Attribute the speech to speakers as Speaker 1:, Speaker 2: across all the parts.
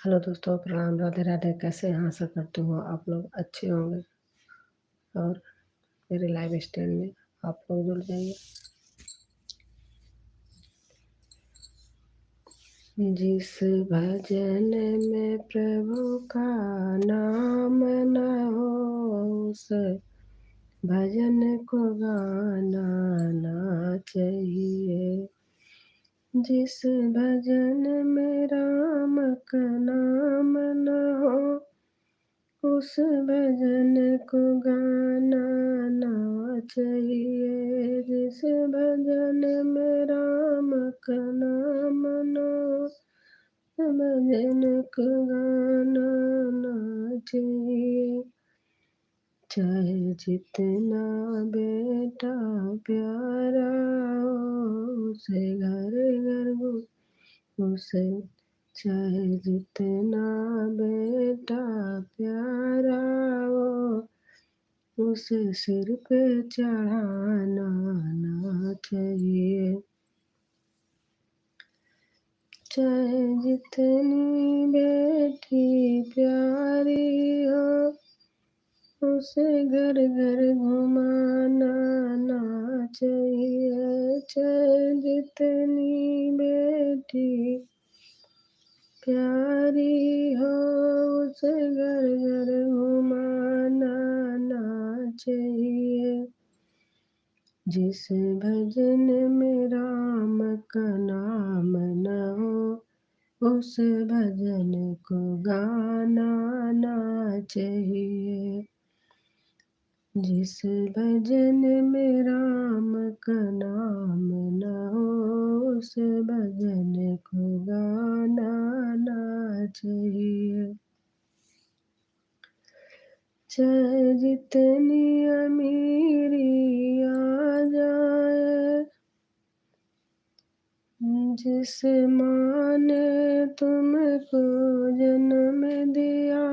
Speaker 1: Hello दोस्तों, प्रणाम, राधे राधे। कैसे हैं? आशा करती हूँ आप लोग अच्छे होंगे और मेरे लाइव स्ट्रीम में आप लोग जुड़ जाइए। जिस भजन में प्रभु का नाम न हो, उस भजन को गाना ना चाहिए। जिस भजन में राम का नाम न हो, उस भजन को गाना ना चाहिए। जिस भजन में राम का नाम ना हो, उस भजन को गाना ना चाहिए। चाहे जितना बेटा प्यारा हो, उसे घर घर उसे चाहे जितना बेटा प्यारा हो, उसे सिर पे चढ़ाना ना चाहिए। चाहे जितनी बेटी प्यारी हो, उसे घर घर घुमाना ना चाहिए। चाहे जितनी बेटी प्यारी हो, उसे घर घर घुमाना ना चाहिए। जिस भजन में राम का नाम न हो, उस भजन को गाना ना चाहिए। जिस भजन में राम का नाम न हो, उस भजन को गाना ना चाहिए। चाहे जितनी अमीरी आ जाए, जिस माँ ने तुमको जन्म दिया,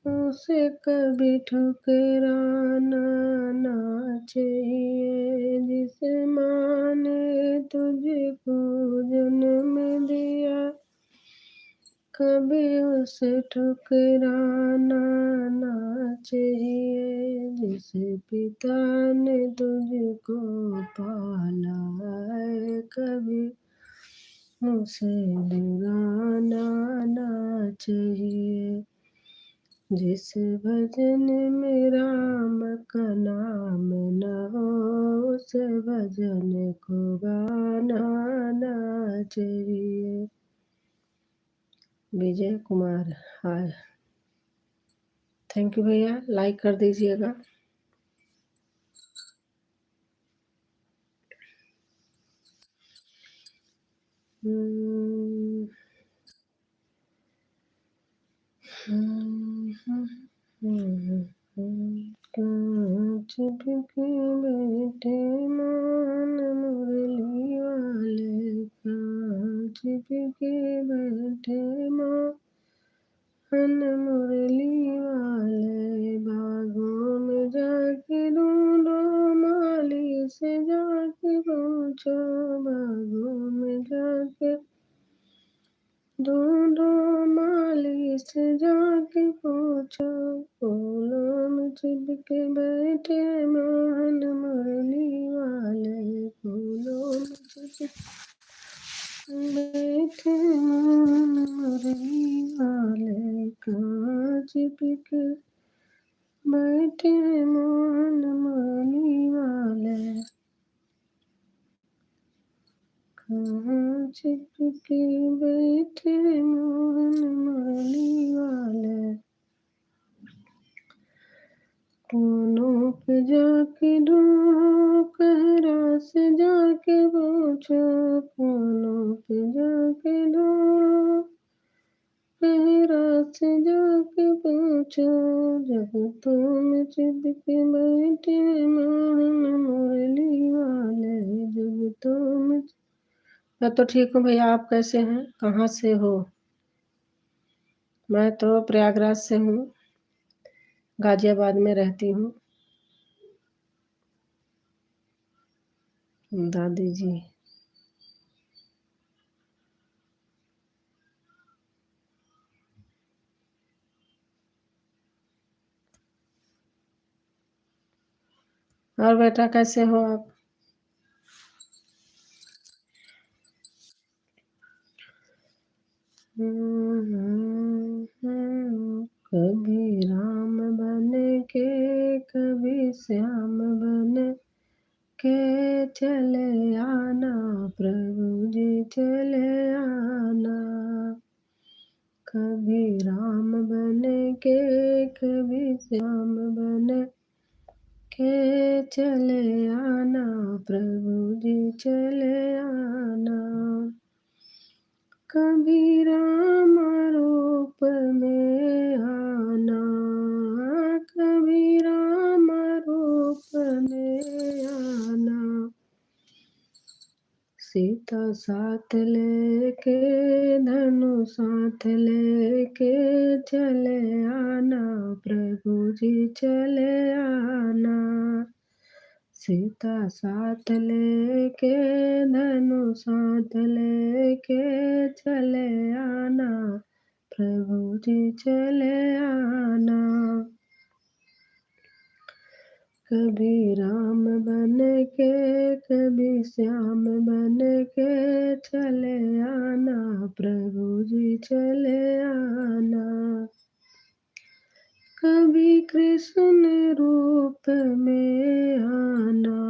Speaker 1: उसे कभी ठुकराना ना चाहिए। जिस माँ ने तुझको जन्म दिया, कभी उसे ठुकराना ना चाहिए। जिस पिता ने तुझको पाला है, कभी उसे दुलाना ना चाहिए। जिस भजन में राम का नाम न हो, उस भजन को गाना ना चाहिए। विजय कुमार, हाय, थैंक यू भैया, लाइक कर दीजिएगा। कांच बिके बैठे मान मुरली वाले, कांच बिके बैठे मान मुरली वाले। बागों में जाके ढूंढो, माली से जाके पूछो। बागों में जाके ढूंढो, माली से जाके पूछो। फूलों में चिपके बैठे मान मुरली वाले, फूलों में चिपके बैठे मान मुरली वाले। कहाँ चिपके बैठे मान मुरली वाले, कहाँ चिपके बैठे मान मुरली वाले। कोनों पे जाके ढूंढो, कहरा से जाके पूछो। कोनों पे जाके ढूंढो, कहरा से जाके पूछो। जब तुम चिपके बैठे मान मुरली वाले, जब तुम। मैं तो ठीक हूँ भैया, आप कैसे हैं? कहाँ से हो? मैं तो प्रयागराज से हूँ, गाजियाबाद में रहती हूँ। दादी जी, और बेटा कैसे हो आप? कभी राम बन के कभी श्याम बन के चले आना प्रभु जी चले आना। कभी राम बन के कभी श्याम बन के चले आना प्रभु जी चले आना। कभी राम रूप में आना कभी राम रूप में आना। सीता साथ लेके धनु साथ लेके चले आना प्रभु जी चले आना। सीता साथ लेके धनु साथ लेके चले आना प्रभु जी चले आना। कभी राम बन के कभी श्याम बन के चले आना प्रभु जी चले आना। कभी कृष्ण रूप में आना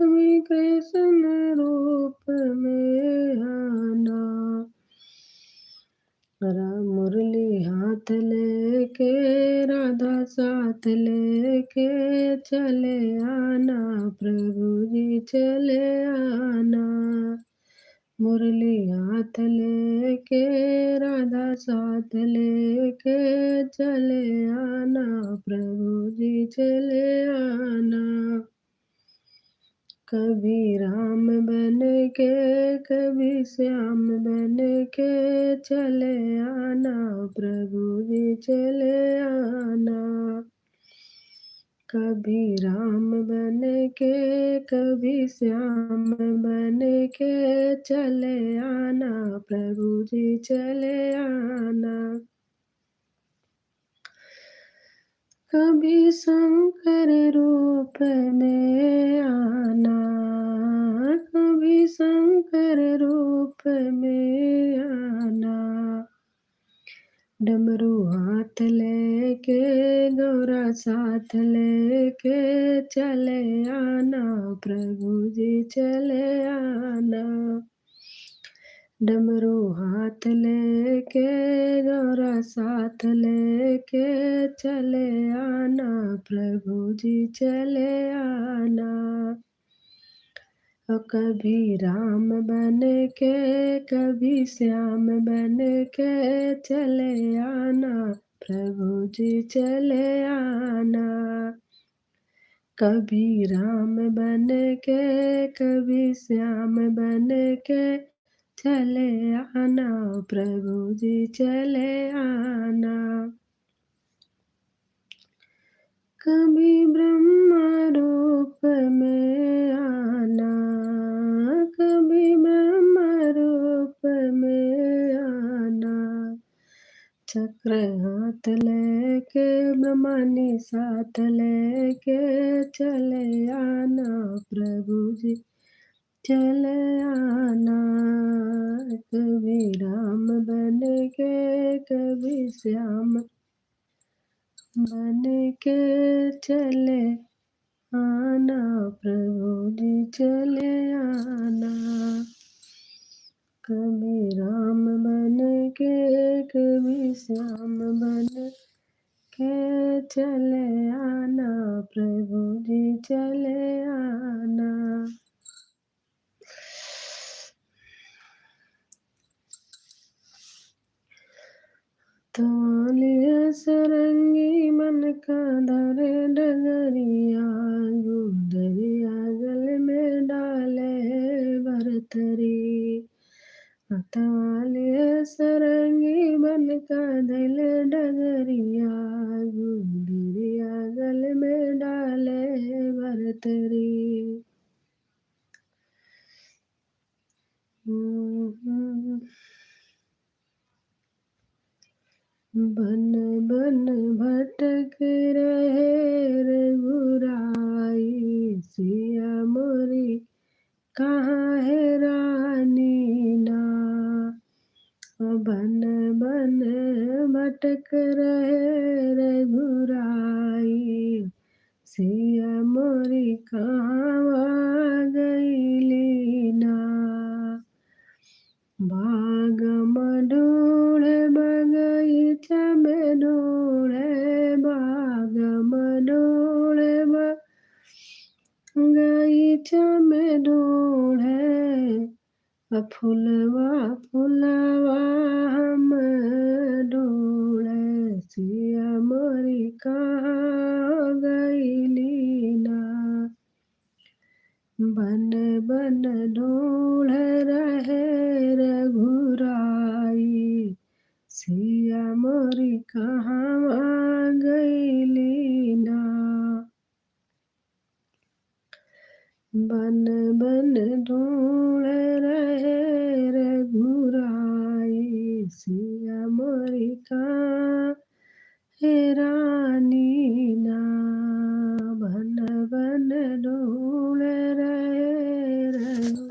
Speaker 1: कभी कृष्ण रूप में आना। राम मुरली हाथ लेके राधा साथ लेके चले आना प्रभु जी चले आना। मुरली हाथ लेके राधा साथ लेके चले आना प्रभु जी चले आना। कभी राम बन के कभी श्याम बन के चले आना प्रभु जी चले आना। कभी राम बन के कभी श्याम बन के चले आना प्रभु जी चले आना। कभी शंकर रूप में आना कभी शंकर रूप में आना। डमरू हाथ लेके गौरा साथ लेके चले आना प्रभु जी चले आना। डमरू हाथ लेके गौरा साथ लेके चले आना प्रभु जी चले आना। और कभी राम बन के कभी श्याम बन के चले आना प्रभु जी चले आना। कभी राम बन के कभी श्याम बन के चले आना प्रभु जी चले आना। कभी ब्रह्मा रूप में आना कभी ब्रह्मा रूप में आना। चक्र हाथ लेके ब्रह्मानी साथ लेके चले आना प्रभु जी चले आना। कभी राम बन के कभी श्याम बन के चले आना प्रभु जी चले आना। कभी राम बन के कभी श्याम बन के चले आना प्रभु जी चले आना। तोलिया सरंगी मन का धरे डगरिया गुदरिया गल में डाले भरतरी। तोलिया सरंगी मन का धल डगरिया गुदरिया गल में डाले भरतरी। बन बन भटक रहे रघुराई, सिया मोरी कहाँ है रानी ना। बन बन भटक रहे रघुराई, सिया मोरी कहाँ गईली ना। बाग मडोले बगीचा में डोले, बाग मडोले बगीचा में डोले, फुलवा फुलवा हम डोले, सिया मोरी कहाँ गईली ना। बन बन ढूढ़ रहे रघुराई, सिया मोरी कहाँ गईली ना। बन बन ढूढ़ रहे रघुराई, सिया मोरी कहाँ है रानी ना। बन बन ढूढ़ रहे रघु।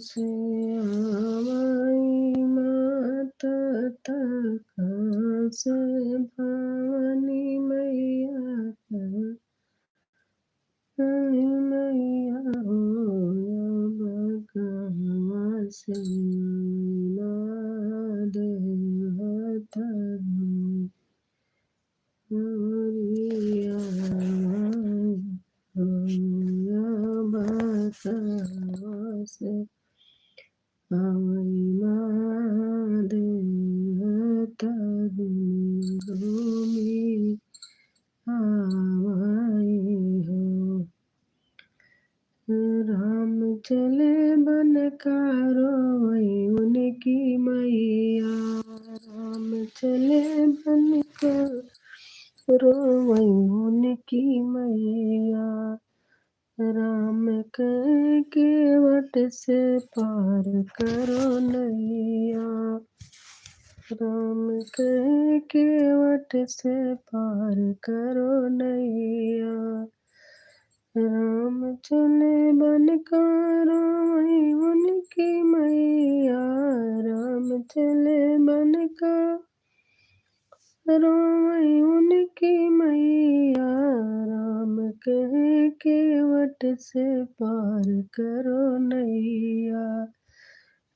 Speaker 1: श्यामई माता कहाँ से भवानी मैया मैया हो, अब कहाँ से महादेव मोरिया से आवई महादेवता भूमि आवई हो। राम चले बन का रोई उनकी मैया, राम चले बन का रोई उनकी मैया। राम के वट से पार करो नैया, राम के वट से पार करो नैया। राम चले बन का रोई उनकी मैया, राम चले बन का रोई उनकी मैया। राम के वट से पार करो नैया,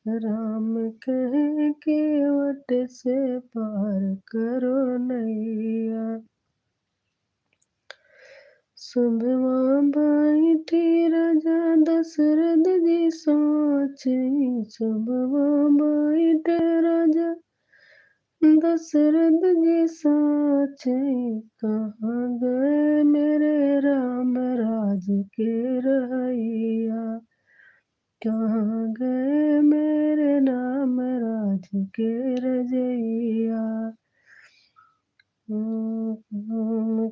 Speaker 1: राम के वट से पार करो नैया। सुबह बैठी राजा दशरथ जी सोचे, सुबह बैठ राजा दशरथ जी सोचे, कहाँ गए मेरे राम राज के रहिया। कहाँ गए मेरे राम राज के रजैया।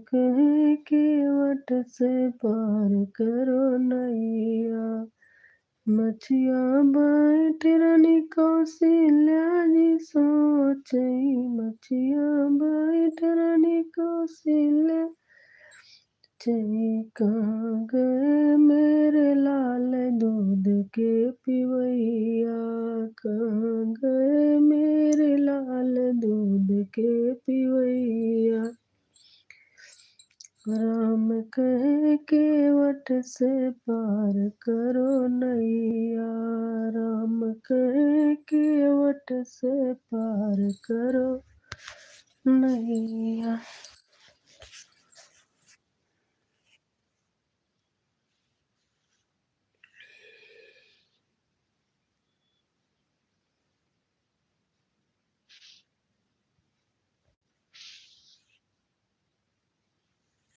Speaker 1: कहीं के वट से पार करो नैया। मछिया बैठ रानी कौशल्या जी सोचे, मछिया बैठ रानी कौशल्या कहाँ गए मेरे लाल दूध के पिवैया। कहाँ गए मेरे लाल दूध के पिवैया। राम के वट से पार करो नैया, राम के वट से पार करो नैया।